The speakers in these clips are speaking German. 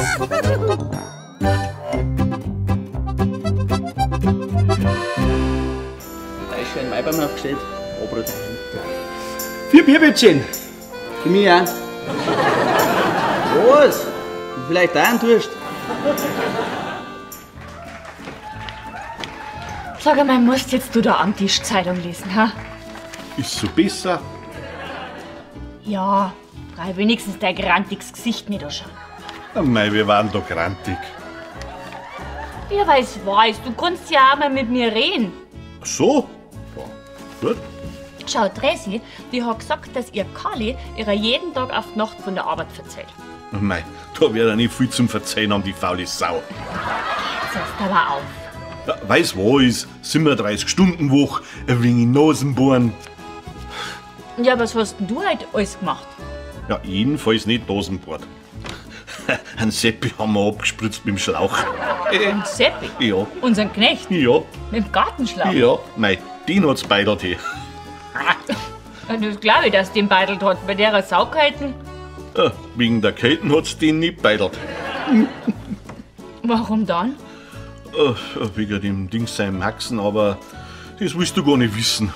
Da ist schon ein Weibermann aufgestellt. Obrot ein. 4 Bierbittchen. Für mich auch. Was? Vielleicht auch ein Durst. Sag einmal, musst jetzt du da am Tisch Zeitung lesen, ha? Ist so besser? Ja, frei wenigstens dein grantiges Gesicht nicht anschauen. Na mei, wir waren da grantig. Ja, weiß, du kannst ja auch mal mit mir reden. Ach so? Ja, gut. Schau, Tracy, die hat gesagt, dass ihr Kali ihrer jeden Tag auf die Nacht von der Arbeit verzeiht. Na mei, da wird ja nicht viel zum Verzeihen haben, die faule Sau. Jetzt hörst du aber auf. Ja, weiß was, 37-Stunden-Woche, ein wenig Nasenbohren. Ja, was hast denn du heute alles gemacht? Ja, jedenfalls nicht Nasenbohren. Ein Seppi haben wir abgespritzt mit dem Schlauch. Und Seppi? Ja. Unseren Knecht? Ja. Mit dem Gartenschlauch? Ja, mei, den hat's beidert hier. Ja, das glaube ich, dass den beidelt hat. Bei der Saukalten. Ja, wegen der Kälte hat's den nicht beidert. Warum dann? Wegen dem Ding seinem Haxen, aber das willst du gar nicht wissen.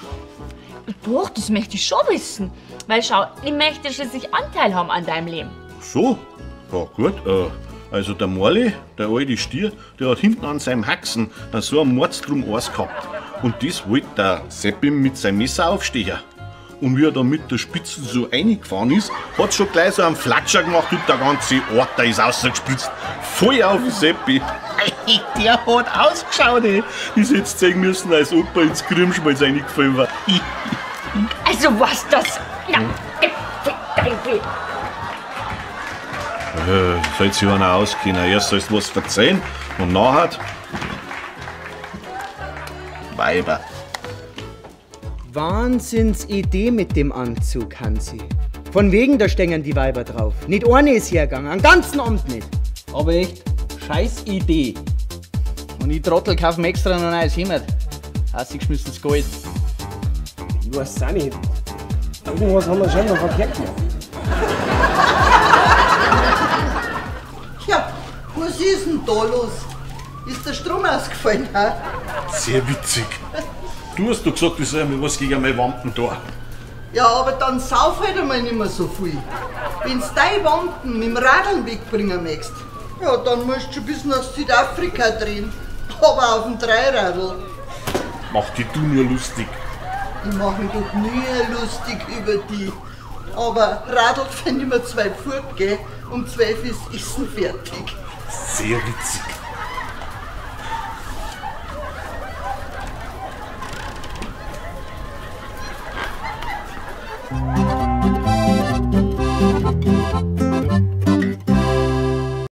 Doch, das möchte ich schon wissen. Weil schau, ich möchte schließlich Anteil haben an deinem Leben. So? Ja, gut. Also der Morli, der alte Stier, der hat hinten an seinem Haxen so einen Mordsdrum Eis gehabt. Und das wollte der Seppi mit seinem Messer aufstehen. Und wie er da mit der Spitze so reingefahren ist, hat schon gleich so einen Flatscher gemacht und der ganze Ort da ist rausgespritzt. Voll auf den Seppi. Der hat ausgeschaut, ey. Ich hätte zeigen müssen, als ob er ins Krümschmalz reingefallen war. Also was das? Ja, Sollte sich einer auskennen. Erst sollst du was verzeihen und nachher Weiber. Wahnsinnsidee mit dem Anzug, Hansi. Von wegen, da stehen die Weiber drauf. Nicht eine ist hergegangen, einen ganzen Abend nicht. Aber echt, scheiß Idee. Und ich Trottel kaufe mir extra noch ein neues Hemd. Ausgeschmissenes Gold. Ich weiß auch nicht. Irgendwas haben wir schon noch verkehrt gemacht. Ja, was ist denn da los? Ist der Strom ausgefallen? Ha? Sehr witzig. Du hast doch gesagt, ich soll mir was gegen meine Wampen tun. Ja, aber dann sauf halt einmal nicht mehr so viel. Wenn's deine Wampen mit dem Radl wegbringen möchtest, ja, dann musst du schon bis nach Südafrika drehen. Aber auf dem Dreiradl. Mach dich du nur lustig. Ich mache mich doch nie lustig über die. Aber Radl fahren immer 2 Pfurt, gell? Um 12 ist Essen fertig. Sehr witzig.